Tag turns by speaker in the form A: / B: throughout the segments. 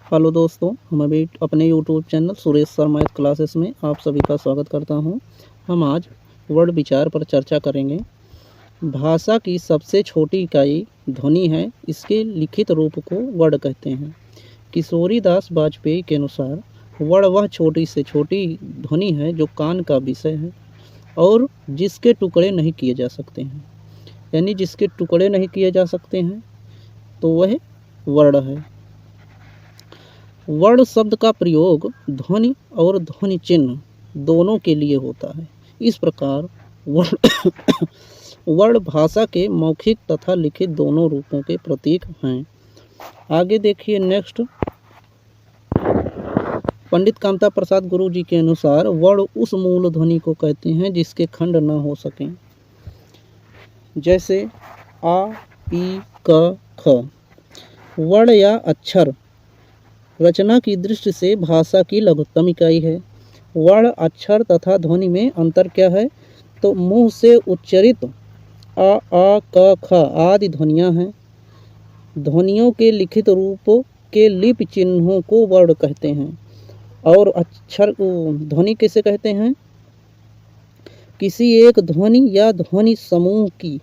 A: Hello दोस्तों, हम अभी अपने YouTube channel Suresh sir math classes में आप सभी का स्वागत करता हूं। हम आज वर्ड विचार पर चर्चा करेंगे। भाषा की सबसे छोटी इकाई ध्वनि है। इसके लिखित रूप को वर्ड कहते हैं। किशोरी दास वाजपेयी के अनुसार वर्ड वह छोटी से छोटी ध्वनि है जो कान का विषय है और जिसके टुकड़े नहीं किए जा सकते हैं। यानी जिसके टुकड़े नहीं किए जा सकते हैं तो वह वर्ड है। वर्ण शब्द का प्रयोग ध्वनि और ध्वनि चिन्ह दोनों के लिए होता है। इस प्रकार वर्ण भाषा के मौखिक तथा लिखित दोनों रूपों के प्रतीक हैं। आगे देखिए नेक्स्ट। पंडित कामता प्रसाद गुरु जी के अनुसार वर्ण उस मूल ध्वनि को कहते हैं जिसके खंड न हो सकें, जैसे आ, ई, क, ख। वर्ण या अक्षर रचना की दृष्टि से भाषा की लघुत्तम इकाई है। वर्ण, अक्षर तथा ध्वनि में अंतर क्या है? तो मुंह से उच्चरित आ, क, ख आदि ध्वनियाँ हैं। ध्वनियों के लिखित रूपों के लिपि चिन्हों को वर्ण कहते हैं। और अक्षर ध्वनि किसे कहते हैं? किसी एक ध्वनि या ध्वनि समूह की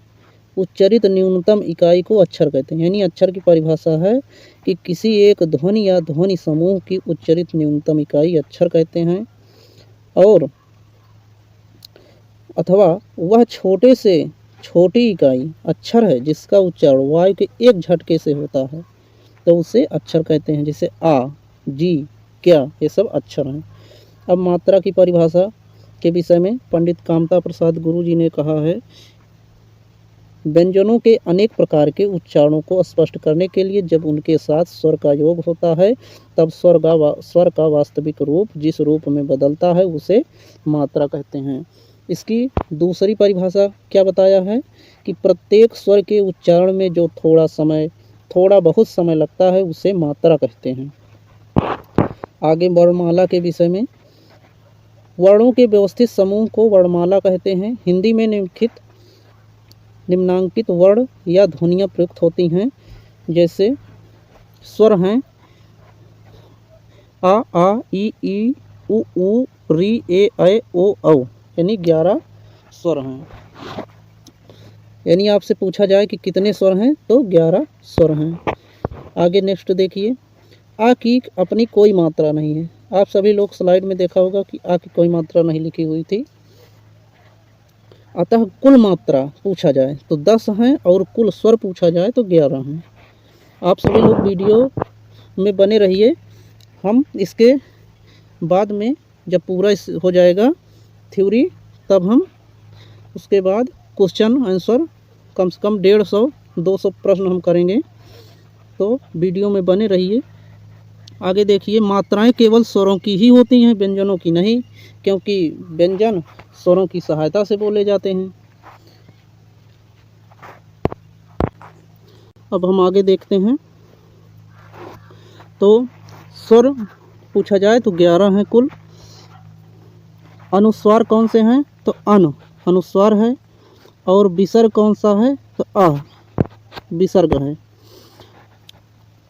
A: उच्चरित न्यूनतम इकाई को अक्षर कहते हैं। यानी अक्षर की परिभाषा है कि किसी एक ध्वनि या ध्वनि समूह की उच्चरित न्यूनतम इकाई अक्षर कहते हैं। और अथवा वह छोटे से छोटी इकाई अक्षर है जिसका उच्चारण वायु के एक झटके से होता है तो उसे अक्षर कहते हैं। जैसे आ, जी, क्या, ये सब अक्षर हैं। अब मात्रा की परिभाषा के विषय में पंडित कामता प्रसाद गुरु जी ने कहा है, व्यंजनों के अनेक प्रकार के उच्चारणों को स्पष्ट करने के लिए जब उनके साथ स्वर का योग होता है तब स्वर का वास्तविक रूप जिस रूप में बदलता है उसे मात्रा कहते हैं। इसकी दूसरी परिभाषा क्या बताया है कि प्रत्येक स्वर के उच्चारण में जो थोड़ा बहुत समय लगता है उसे मात्रा कहते हैं। आगे वर्णमाला के विषय में, वर्णों के व्यवस्थित समूह को वर्णमाला कहते हैं। हिंदी में निम्नांकित वर्ण या ध्वनियाँ प्रयुक्त होती हैं। जैसे स्वर हैं आ, ई, उ, री, ए, ओ, औ, यानी 11 स्वर हैं। यानी आपसे पूछा जाए कि कितने स्वर हैं तो 11 स्वर हैं। आगे नेक्स्ट देखिए। आ की अपनी कोई मात्रा नहीं है। आप सभी लोग स्लाइड में देखा होगा कि आ की कोई मात्रा नहीं लिखी हुई थी। अतः कुल मात्रा पूछा जाए तो 10 हैं और कुल स्वर पूछा जाए तो 11 हैं। आप सभी लोग वीडियो में बने रहिए। हम इसके बाद में जब पूरा हो जाएगा थ्योरी तब हम उसके बाद क्वेश्चन आंसर कम से कम 150-200 प्रश्न हम करेंगे, तो वीडियो में बने रहिए। आगे देखिए, मात्राएं केवल स्वरों की ही होती हैं, व्यंजनों की नहीं, क्योंकि व्यंजन स्वरों की सहायता से बोले जाते हैं। अब हम आगे देखते हैं। तो स्वर पूछा जाए तो 11 हैं कुल। अनुस्वार कौन से हैं? तो अन अनुस्वार है। और विसर्ग कौन सा है? तो अ विसर्ग है।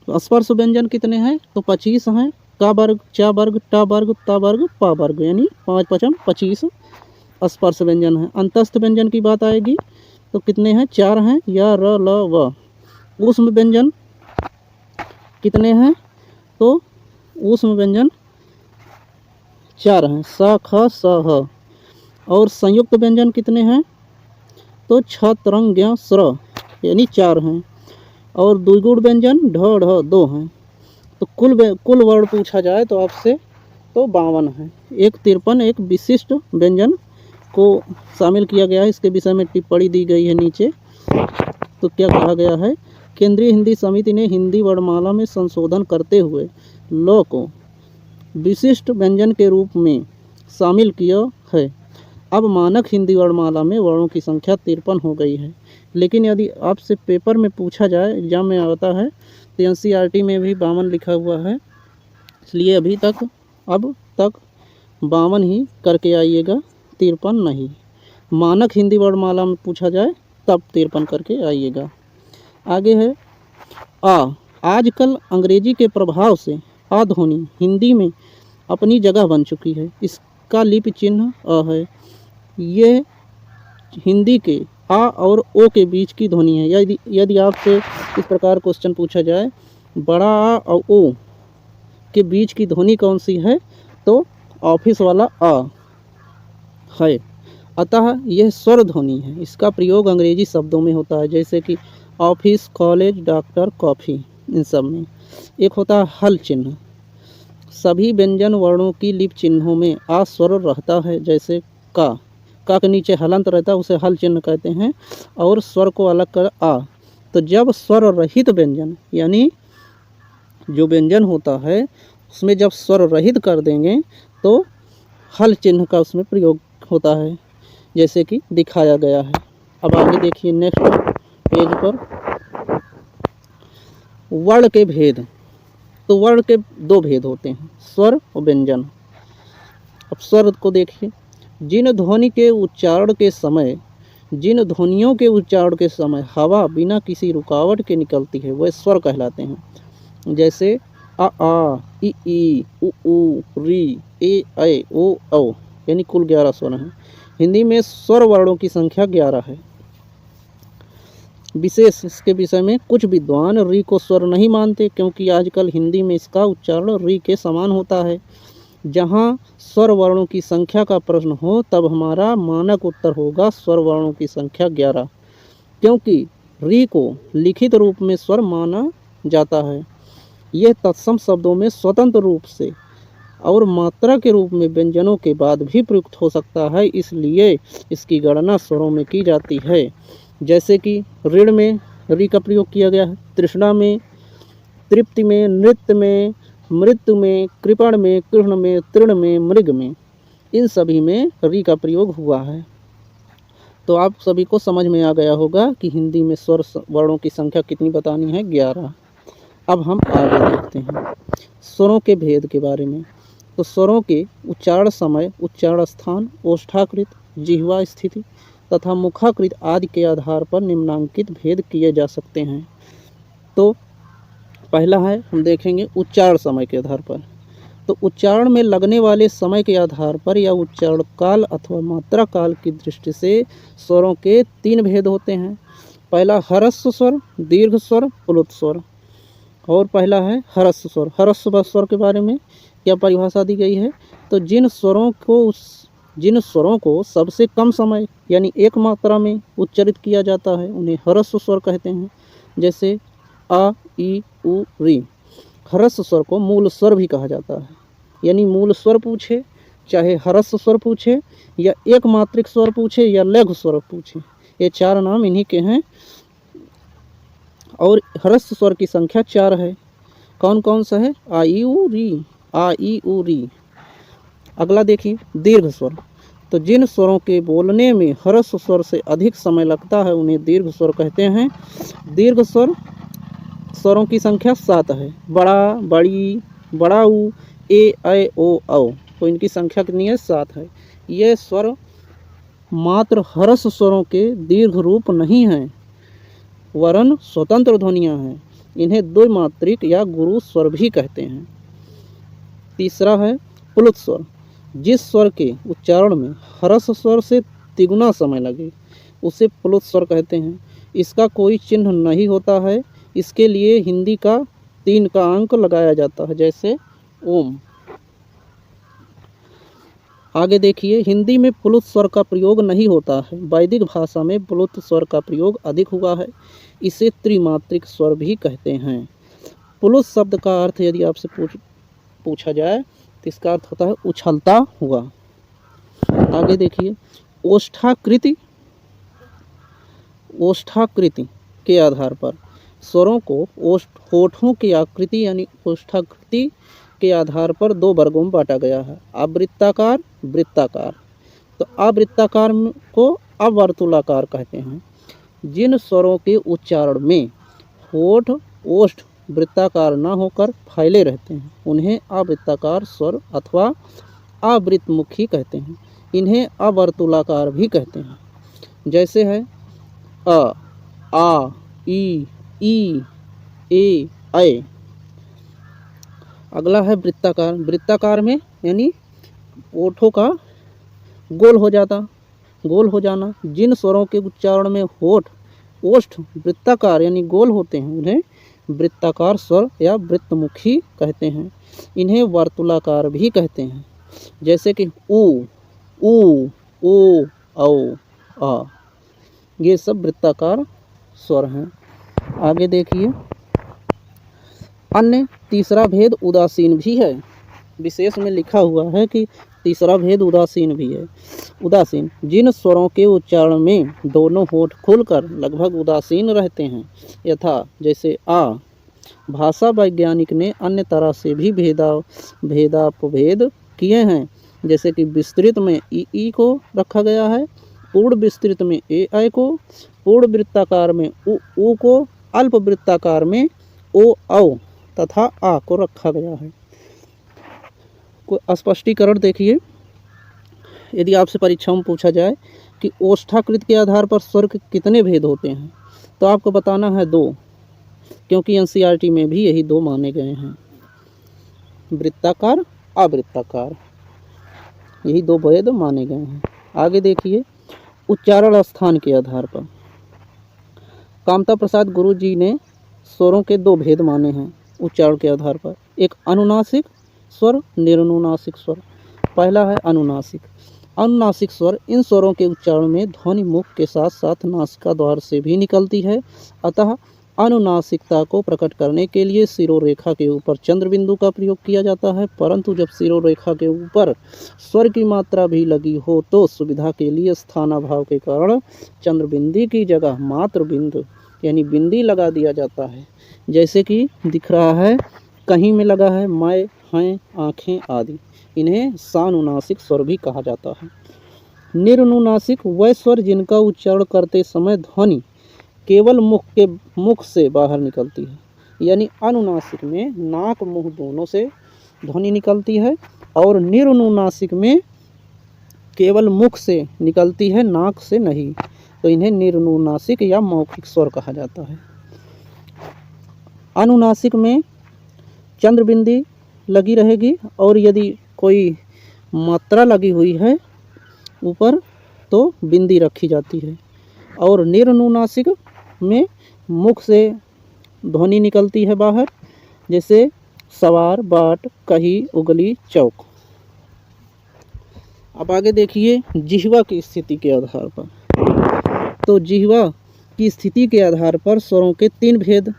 A: तो स्पर्श व्यंजन कितने हैं? तो 25 हैं। का वर्ग, चा वर्ग, टा वर्ग, ता वर्ग, पा वर्ग, यानी 5 × 5 = 25 स्पर्श व्यंजन है। अंतस्थ व्यंजन की बात आएगी तो कितने हैं? 4 हैं। या, र, ल, व। ऊष्म व्यंजन कितने हैं? तो ऊष्म व्यंजन 4 हैं। स, ख, स, ह। और संयुक्त व्यंजन कितने हैं? तो छ, तरंग, ज्ञ, स्र, यानी 4 हैं। और द्विगुण व्यंजन ढ, ढ 2 हैं। तो कुल वर्ण पूछा जाए तो आपसे तो 52 है। एक 53 एक विशिष्ट व्यंजन को शामिल किया गया है। इसके विषय में टिप्पणी दी गई है नीचे। तो क्या कहा गया है? केंद्रीय हिंदी समिति ने हिंदी वर्णमाला में संशोधन करते हुए ल को विशिष्ट व्यंजन के रूप में शामिल किया है। अब मानक हिंदी वर्णमाला में वर्णों की संख्या 53 हो गई है। लेकिन यदि आपसे पेपर में पूछा जाए, एग्जाम में आता है, तो NCERT में भी 52 लिखा हुआ है। इसलिए अब तक 52 ही करके आइएगा, 53 नहीं। मानक हिंदी वर्णमाला में पूछा जाए तब 53 करके आइएगा। आगे है आ। आजकल अंग्रेजी के प्रभाव से आ ध्वनि हिंदी में अपनी जगह बन चुकी है। इसका लिपि चिन्ह अ है। ये हिंदी के आ और ओ के बीच की ध्वनि है। यदि आपसे इस प्रकार क्वेश्चन पूछा जाए, बड़ा आ और ओ के बीच की ध्वनि कौन सी है, तो ऑफिस वाला आ है। अतः यह स्वर ध्वनि है। इसका प्रयोग अंग्रेजी शब्दों में होता है, जैसे कि ऑफिस, कॉलेज, डॉक्टर, कॉफ़ी, इन सब में। एक होता है हल चिन्ह। सभी व्यंजन वर्णों की लिप चिन्हों में आ स्वर रहता है, जैसे का के नीचे हलंत रहता है, उसे हल चिन्ह कहते हैं, और स्वर को अलग कर आ। तो जब स्वर रहित व्यंजन, यानी जो व्यंजन होता है उसमें जब स्वर रहित कर देंगे तो हल चिन्ह का उसमें प्रयोग होता है, जैसे कि दिखाया गया है। अब आगे देखिए नेक्स्ट पेज पर वर्ण के भेद। तो वर्ण के दो भेद होते हैं, स्वर और व्यंजन। अब स्वर को देखिए, जिन ध्वनि के उच्चारण के समय, जिन ध्वनियों के उच्चारण के समय हवा बिना किसी रुकावट के निकलती है वह स्वर कहलाते हैं। जैसे आ, ई, उ, री, ए, ऐ, ओ, औ, यानी कुल 11 स्वर हैं। हिंदी में स्वर वर्णों की संख्या 11 है। विशेष इसके विषय में कुछ विद्वान री को स्वर नहीं मानते, क्योंकि आजकल हिंदी में इसका उच्चारण री के समान होता है। जहाँ स्वर वर्णों की संख्या का प्रश्न हो तब हमारा मानक उत्तर होगा स्वर वर्णों की संख्या 11, क्योंकि री को लिखित रूप में स्वर माना जाता है। यह तत्सम शब्दों में स्वतंत्र रूप से और मात्रा के रूप में व्यंजनों के बाद भी प्रयुक्त हो सकता है, इसलिए इसकी गणना स्वरों में की जाती है। जैसे कि ऋण में री का प्रयोग किया गया है, तृष्णा में, तृप्ति में, नृत्य में, मृत्यु में, कृपण में, कृष्ण में, तृण में, मृग में, इन सभी में री का प्रयोग हुआ है। तो आप सभी को समझ में आ गया होगा कि हिंदी में स्वर वर्णों की संख्या कितनी बतानी है, 11। अब हम आगे देखते हैं स्वरों के भेद के बारे में। तो स्वरों के उच्चारण समय, उच्चारण स्थान, ओष्ठाकृत, जिह्वा स्थिति तथा मुखाकृत आदि के आधार पर निम्नांकित भेद किए जा सकते हैं। तो पहला है, हम देखेंगे उच्चारण समय के आधार पर। तो उच्चारण में लगने वाले समय के आधार पर या उच्चारण काल अथवा मात्रा काल की दृष्टि से स्वरों के 3 भेद होते हैं। पहला ह्रस्व स्वर, दीर्घ स्वर, प्लुत स्वर। और पहला है ह्रस्व स्वर। ह्रस्व स्वर के बारे में क्या परिभाषा दी गई है, तो जिन स्वरों को सबसे कम समय यानी एक मात्रा में उच्चारित किया जाता है उन्हें ह्रस्व स्वर कहते हैं। जैसे आ, ई, उ, री। ह्रस्व स्वर को मूल स्वर भी कहा जाता है, यानी मूल स्वर पूछे, चाहे ह्रस्व स्वर पूछे या एक मात्रिक स्वर पूछे या लघु स्वर पूछे, ये 4 नाम इन्हीं के हैं। और ह्रस्व स्वर की संख्या 4 है। कौन कौन सा है, आ, ई, उ, री, आ, ई, उ, री। अगला देखिए दीर्घ स्वर। तो जिन स्वरों के बोलने में ह्रस्व स्वर से अधिक समय लगता है उन्हें दीर्घ स्वर कहते हैं। दीर्घ स्वरों की संख्या 7 है। बड़ा, बड़ी, बड़ाऊ, ए, ऐ, ओ, औ। तो इनकी संख्या कितनी है, 7 है। ये स्वर मात्र ह्रस्व स्वरों के दीर्घ रूप नहीं हैं, वरन स्वतंत्र ध्वनियाँ हैं। इन्हें द्विमात्रिक या गुरु स्वर भी कहते हैं। तीसरा है प्लुत स्वर। जिस स्वर के उच्चारण में ह्रस्व स्वर से तिगुना समय लगे उसे प्लुत स्वर कहते हैं। इसका कोई चिन्ह नहीं होता है, इसके लिए हिंदी का 3 का अंक लगाया जाता है, जैसे ओम। आगे देखिए हिंदी में प्लुत स्वर का प्रयोग नहीं होता है, वैदिक भाषा में प्लुत स्वर का प्रयोग अधिक हुआ है। इसे त्रिमात्रिक स्वर भी कहते हैं। प्लुत शब्द का अर्थ यदि आपसे पूछा जाए तो इसका अर्थ होता है उछलता हुआ। आगे देखिए ओष्ठाकृति के आधार पर स्वरों को होठों की आकृति यानी ओष्ठाकृति के आधार पर 2 वर्गों में बांटा गया है, आवृत्ताकार, वृत्ताकार। तो आवृत्ताकार को अवर्तुलाकार कहते हैं। जिन स्वरों के उच्चारण में होठ ओष्ठ वृत्ताकार न होकर फैले रहते हैं उन्हें आवृत्ताकार स्वर अथवा आवृतमुखी कहते हैं। इन्हें अवर्तुलाकार भी कहते हैं। जैसे है अ, आ, ई, ए, ऐ। अगला है वृत्ताकार। वृत्ताकार में यानी ओठों का गोल हो जाना। जिन स्वरों के उच्चारण में होठ ओष्ठ वृत्ताकार यानी गोल होते हैं उन्हें वृत्ताकार स्वर या वृत्तमुखी कहते हैं। इन्हें वर्तुलाकार भी कहते हैं, जैसे कि ऊ, ऊ, ओ, औ, आ, ये सब वृत्ताकार स्वर हैं। आगे देखिए, अन्य तीसरा भेद उदासीन भी है। विशेष में लिखा हुआ है कि तीसरा भेद उदासीन भी है। उदासीन जिन स्वरों के उच्चारण में दोनों होठ खुलकर लगभग उदासीन रहते हैं, यथा जैसे आ। भाषा वैज्ञानिक ने अन्य तरह से भी भेदापभेद किए हैं, जैसे कि विस्तृत में ई को रखा गया है, पूर्ण विस्तृत में ए आई को, पूर्ण वृत्ताकार में उ को, अल्प वृत्ताकार में ओ औ तथा आ को रखा गया है। कोई स्पष्टीकरण देखिए, यदि आपसे परीक्षा में पूछा जाए कि ओष्ठाकृत के आधार पर स्वर के कितने भेद होते हैं, तो आपको बताना है 2, क्योंकि एनसीईआरटी में भी यही 2 माने गए हैं, वृत्ताकार, अवृत्ताकार, यही 2 भेद माने गए हैं। आगे देखिए, उच्चारण स्थान के आधार पर कामता प्रसाद गुरु जी ने स्वरों के 2 भेद माने हैं उच्चारण के आधार पर, एक अनुनासिक स्वर, निरनुनासिक स्वर। पहला है अनुनासिक। अनुनासिक स्वर इन स्वरों के उच्चारण में ध्वनि मुख के साथ साथ नासिका द्वार से भी निकलती है, अतः अनुनासिकता को प्रकट करने के लिए शिरोरेखा के ऊपर चंद्र बिंदु का प्रयोग किया जाता है, परंतु जब शिरोरेखा के ऊपर स्वर की मात्रा भी लगी हो तो सुविधा के लिए स्थानाभाव के कारण चंद्र बिंदी की जगह मात्र बिंदु यानी बिंदी लगा दिया जाता है, जैसे कि दिख रहा है, कहीं में लगा है मैं, हैं, आँखें आदि। इन्हें सानुनासिक स्वर भी कहा जाता है। निरनुनासिक वह स्वर जिनका उच्चारण करते समय ध्वनि केवल मुख से बाहर निकलती है, यानी अनुनासिक में नाक मुंह दोनों से ध्वनि निकलती है और निरनुनासिक में केवल मुख से निकलती है, नाक से नहीं, तो इन्हें निरनुनासिक या मौखिक स्वर कहा जाता है। अनुनासिक में चंद्रबिंदी लगी रहेगी और यदि कोई मात्रा लगी हुई है ऊपर तो बिंदी रखी जाती है, और निरनुनासिक में मुख से ध्वनि निकलती है बाहर, जैसे सवार, बाट, कही, उगली, चौक। अब आगे देखिए, जिह्वा की स्थिति के आधार पर, तो जिह्वा की स्थिति के आधार पर स्वरों के 3 भेद।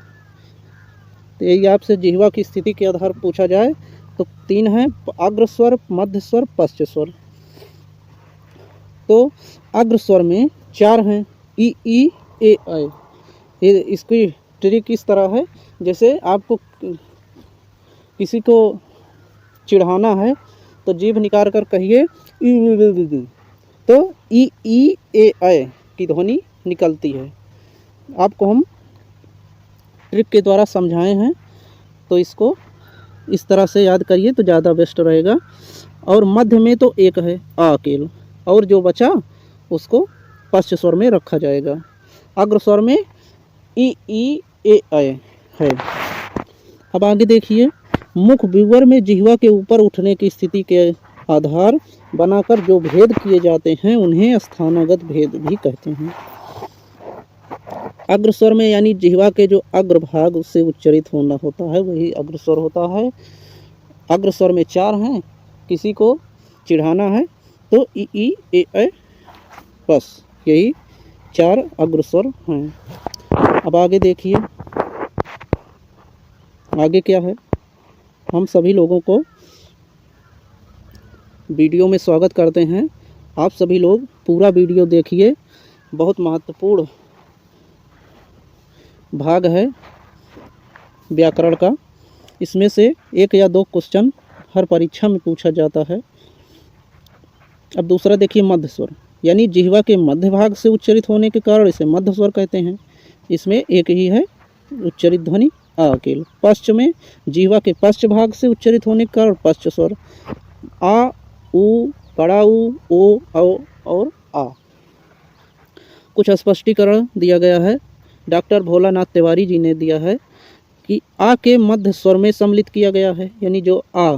A: तो यही आपसे जिह्वा की स्थिति के आधार पर पूछा जाए तो 3 हैं, अग्रस्वर, मध्य स्वर, पश्च स्वर। तो अग्रस्वर में 4 हैं, ई, ए, ऐ। ये इसकी ट्रिक इस तरह है, जैसे आपको किसी को चिढ़ाना है तो जीभ निकाल कर कहिए ई, तो ई, ए, ऐ की ध्वनि निकलती है। आपको हम ट्रिक के द्वारा समझाए हैं, तो इसको इस तरह से याद करिए तो ज़्यादा बेस्ट रहेगा। और मध्य में तो एक है आ अकेल, और जो बचा उसको पश्च स्वर में रखा जाएगा। अग्र स्वर में ई, ए, ऐ है। अब आगे देखिए, मुख विवर में जिह्वा के ऊपर उठने की स्थिति के आधार बनाकर जो भेद किए जाते हैं उन्हें स्थानागत भेद भी कहते हैं। अग्रस्वर में यानी जिह्वा के जो अग्रभाग से उच्चरित होना होता है वही अग्रस्वर होता है। अग्रस्वर में 4 हैं, किसी को चिढ़ाना है तो ई, ए, ऐ, बस यही 4 अग्रस्वर हैं। अब आगे देखिए, आगे क्या है। हम सभी लोगों को वीडियो में स्वागत करते हैं। आप सभी लोग पूरा वीडियो देखिए, बहुत महत्वपूर्ण भाग है व्याकरण का। इसमें से 1 या 2 क्वेश्चन हर परीक्षा में पूछा जाता है। अब दूसरा देखिए, मध्य स्वर यानी जिह्वा के मध्य भाग से उच्चरित होने के कारण इसे मध्य स्वर कहते हैं। इसमें एक ही है उच्चरित ध्वनि आ अकेल। पश्च में जिह्वा के पश्च भाग से उच्चरित होने के कारण पश्च स्वर आ, उ, बड़ा उ, ओ, औ और आ। कुछ स्पष्टीकरण दिया गया है, डॉक्टर भोलानाथ तिवारी जी ने दिया है। कि आ के मध्य स्वर में सम्मिलित किया गया है, यानी जो आ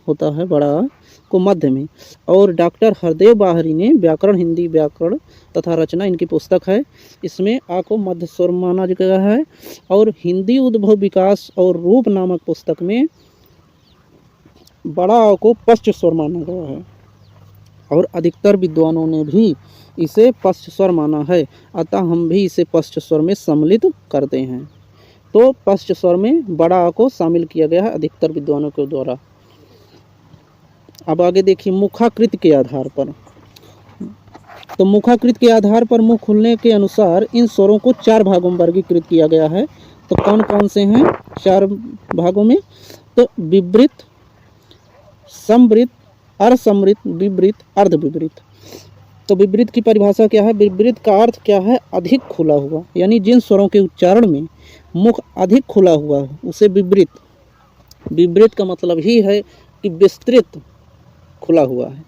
A: होता है बड़ा आ को मध्य में। और डॉक्टर हरदेव बाहरी ने व्याकरण, हिंदी व्याकरण तथा रचना इनकी पुस्तक है, इसमें आ को मध्य स्वर माना गया है। और हिंदी उद्भव विकास और रूप नामक पुस्तक में बड़ा आ को पश्च स्वर माना गया है और अधिकतर विद्वानों ने भी इसे पश्च स्वर माना है, अतः हम भी इसे पश्च स्वर में सम्मिलित करते हैं। तो पश्च स्वर में बड़ा आ को शामिल किया गया है अधिकतर विद्वानों के द्वारा। अब आगे देखिए मुखाकृत के आधार पर। तो मुखाकृत के आधार पर मुख खुलने के अनुसार इन स्वरों को 4 भागों में वर्गीकृत किया गया है। तो कौन कौन से हैं 4 भागों में? तो विवृत, समवृत, अर्धसमवृत, विवृत, अर्धविवृत। तो विवृत की परिभाषा क्या है? विवृत का अर्थ क्या है? अधिक खुला हुआ, यानी जिन स्वरों के उच्चारण में मुख अधिक खुला हुआ है उसे विवृत। विवृत का मतलब ही है कि विस्तृत खुला हुआ है।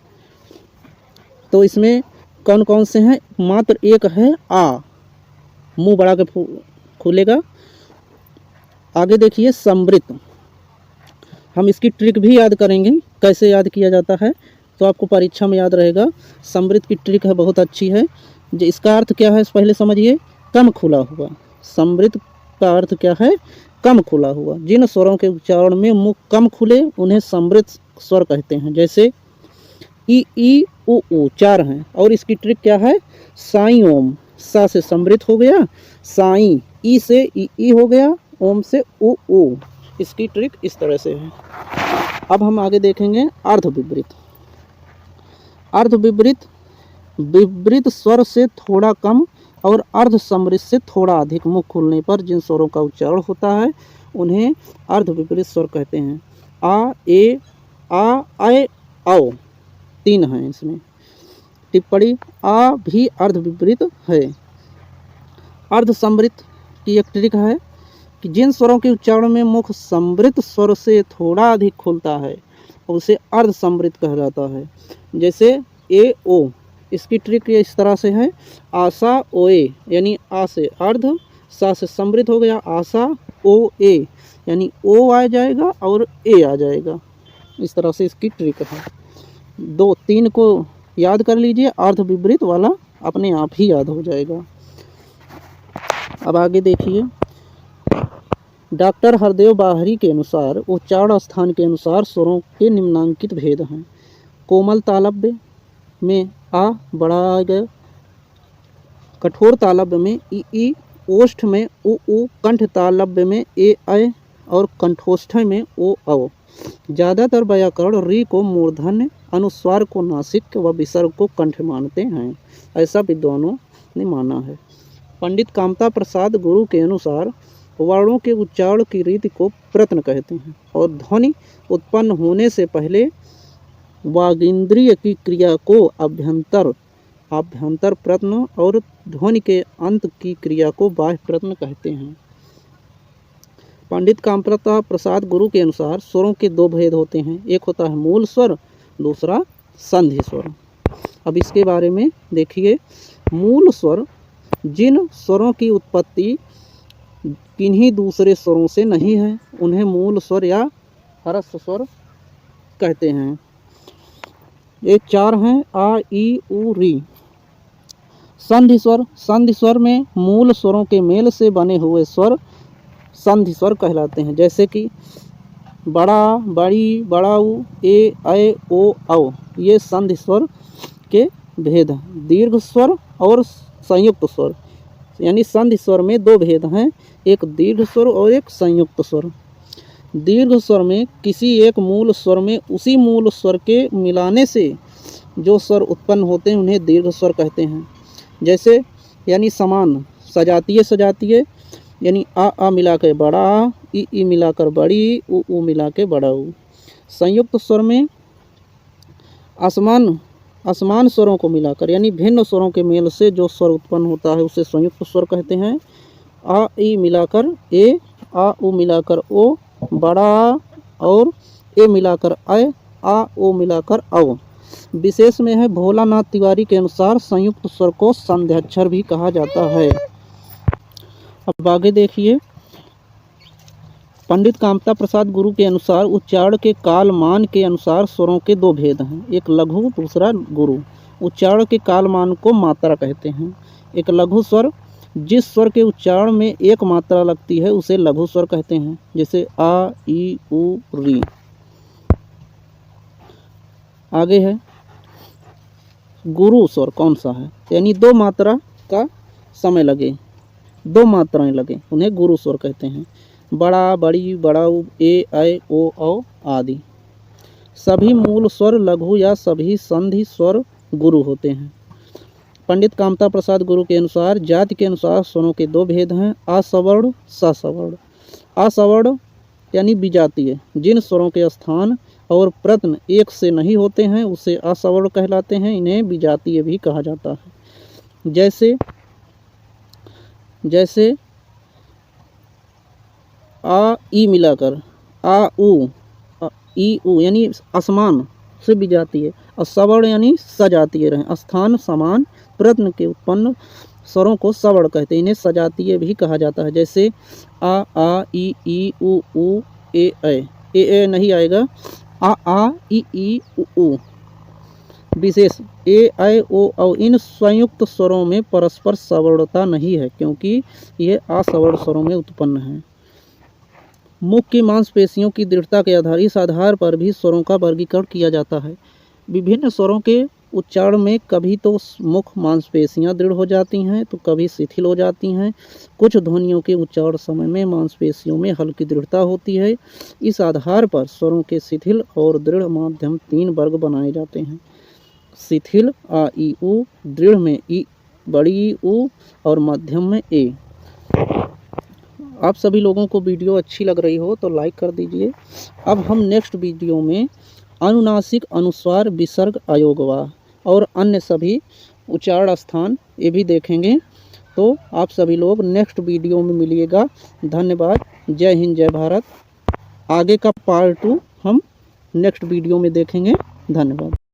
A: तो इसमें कौन कौन से हैं? मात्र एक है आ, मुंह बढ़ा के खुलेगा। आगे देखिए समवृत, हम इसकी ट्रिक भी याद करेंगे, कैसे याद किया जाता है तो आपको परीक्षा में याद रहेगा। समवृत की ट्रिक है, बहुत अच्छी है। जो इसका अर्थ क्या है पहले समझिए, कम खुला हुआ। समवृत का अर्थ क्या है? कम खुला हुआ। जिन स्वरों के उच्चारण में मुख कम खुले उन्हें समवृत स्वर कहते हैं। जैसे ई उ 4 हैं और इसकी ट्रिक क्या है? साई ओम, सा से समवृत हो गया, साई, ई से ई हो गया, ओम से उ। इसकी ट्रिक इस तरह से है। अब हम आगे देखेंगे अर्धविवृत। अर्धविवृत, विवृत स्वर से थोड़ा कम और अर्धसमवृत से थोड़ा अधिक मुख खुलने पर जिन स्वरों का उच्चारण होता है उन्हें अर्धविवृत स्वर कहते हैं। आ, ए, आ, ऐ, औ 3 हैं इसमें। टिप्पणी, आ भी अर्धविवृत है। अर्धसमवृत की एक ट्रिक है कि जिन स्वरों के उच्चारण में मुख समवृत स्वर से थोड़ा अधिक खुलता है उसे अर्धसमवृत कहा जाता है। जैसे ए ओ, इसकी ट्रिक इस तरह से है, आशा ओए, यानी आ से अर्ध, सा से समवृत हो गया, आशा ओ ए, यानी ओ आ जाएगा और ए आ जाएगा। इस तरह से इसकी ट्रिक है। 2-3 को याद कर लीजिए, अर्धविवृत वाला अपने आप ही याद हो जाएगा। अब आगे देखिए डॉक्टर हरदेव बाहरी के अनुसार उच्चारण स्थान के अनुसार स्वरों के निम्नांकित भेद हैं। कोमल तालव्य में आ बड़ा आ गया, कठोर तालव्य में ई, ओष्ठ में उ, कंठ तालव्य में ए ऐ और कंठोष्ठ में ओ औ। ज़्यादातर व्याकरण री को मूर्धन्य, अनुस्वार को नासिक व विसर्ग को कंठ मानते हैं, ऐसा विद्वानों ने माना है। पंडित कामता प्रसाद गुरु के अनुसार वर्णों के उच्चारण की रीति को प्रत्न कहते हैं और ध्वनि उत्पन्न होने से पहले वागिंद्रिय की क्रिया को आभ्यंतर प्रत्न और ध्वनि के अंत की क्रिया को बाह्य प्रत्न कहते हैं। पंडित कामता प्रसाद गुरु के अनुसार स्वरों के 2 भेद होते हैं, एक होता है मूल स्वर, दूसरा संधि स्वर। अब इसके बारे में देखिए, मूल स्वर जिन स्वरों की उत्पत्ति किन्हीं दूसरे स्वरों से नहीं है उन्हें मूल स्वर या ह्रस्व स्वर कहते हैं। ये 4 हैं, आ, ई, उ, री। संधि स्वर, संधि स्वर में मूल स्वरों के मेल से बने हुए स्वर संधि स्वर कहलाते हैं। जैसे कि बड़ा, बड़ी, बड़ाऊ, ए, ऐ, ओ, औ, ये संधि स्वर के भेद हैं। दीर्घ स्वर और संयुक्त स्वर, यानी संधि स्वर में 2 भेद हैं, एक दीर्घ स्वर और एक संयुक्त स्वर। दीर्घ स्वर में किसी एक मूल स्वर में उसी मूल स्वर के मिलाने से जो स्वर उत्पन्न होते हैं उन्हें दीर्घ स्वर कहते हैं। जैसे यानी समान, सजातीय यानी आ मिलाकर बड़ा आ, ई मिलाकर बड़ी, उ मिलाकर बड़ा उ। संयुक्त स्वर में असमान स्वरों को मिलाकर यानी भिन्न स्वरों के मेल से जो स्वर उत्पन्न होता है उसे संयुक्त स्वर कहते हैं। आ, ई मिलाकर ए, आ, उ मिलाकर ओ, बड़ा आ और ए मिलाकर ऐ, आ, ओ मिलाकर औ। विशेष में है भोलानाथ तिवारी के अनुसार संयुक्त स्वर को संध्याक्षर भी कहा जाता है। अब आगे देखिए, पंडित कामता प्रसाद गुरु के अनुसार उच्चारण के कालमान के अनुसार स्वरों के दो भेद हैं, एक लघु दूसरा गुरु। उच्चारण के कालमान को मात्रा कहते हैं। एक लघु स्वर, जिस स्वर के उच्चारण में एक मात्रा लगती है उसे लघु स्वर कहते हैं, जैसे आ, ई, उ, री। आगे है गुरु स्वर कौन सा है, यानी दो मात्रा का समय लगे, दो मात्राएं लगे, उन्हें गुरु स्वर कहते हैं। बड़ा, बड़ी, बड़ाऊ, ए, ऐ, ओ, औ आदि सभी मूल स्वर लघु या सभी संधि स्वर गुरु होते हैं। पंडित कामता प्रसाद गुरु के अनुसार जाति के अनुसार स्वरों के दो भेद हैं, असवर्ण, ससवर्ण। असवर्ण यानी विजातीय, जिन स्वरों के स्थान और प्रत्न एक से नहीं होते हैं उसे असवर्ण कहलाते हैं, इन्हें विजातीय भी कहा जाता है। जैसे आ, ई मिलाकर आ, उ, ई, उ यानी असमान से विजातीय, और सवर्ण यानी सजातीय रहे, स्थान समान प्रत्न के उत्पन्न स्वरों को सवर्ण कहते हैं, इन्हें सजातीय भी कहा जाता है। जैसे आ, ई, उ, ए नहीं आएगा, आ, ई, उ। विशेष ए, ऐ, ओ, औ इन संयुक्त स्वरों में परस्पर सवर्णता नहीं है क्योंकि ये असवर्ण स्वरों में उत्पन्न है। मुख की मांसपेशियों की दृढ़ता के आधार, इस आधार पर भी स्वरों का वर्गीकरण किया जाता है। विभिन्न स्वरों के उच्चारण में कभी तो मुख मांसपेशियां दृढ़ हो जाती हैं तो कभी शिथिल हो जाती हैं। कुछ ध्वनियों के उच्चारण समय में मांसपेशियों में हल्की दृढ़ता होती है। इस आधार पर स्वरों के शिथिल और दृढ़ माध्यम 3 वर्ग बनाए जाते हैं। शिथिल आ, ई, उ, दृढ़ में ई, बड़ी उ और मध्यम में ए। आप सभी लोगों को वीडियो अच्छी लग रही हो तो लाइक कर दीजिए। अब हम नेक्स्ट वीडियो में अनुनासिक, अनुस्वार, विसर्ग, अयोगवाह और अन्य सभी उच्चारण स्थान ये भी देखेंगे। तो आप सभी लोग नेक्स्ट वीडियो में मिलिएगा। धन्यवाद। जय हिंद, जय भारत। आगे का पार्ट 2 हम नेक्स्ट वीडियो में देखेंगे। धन्यवाद।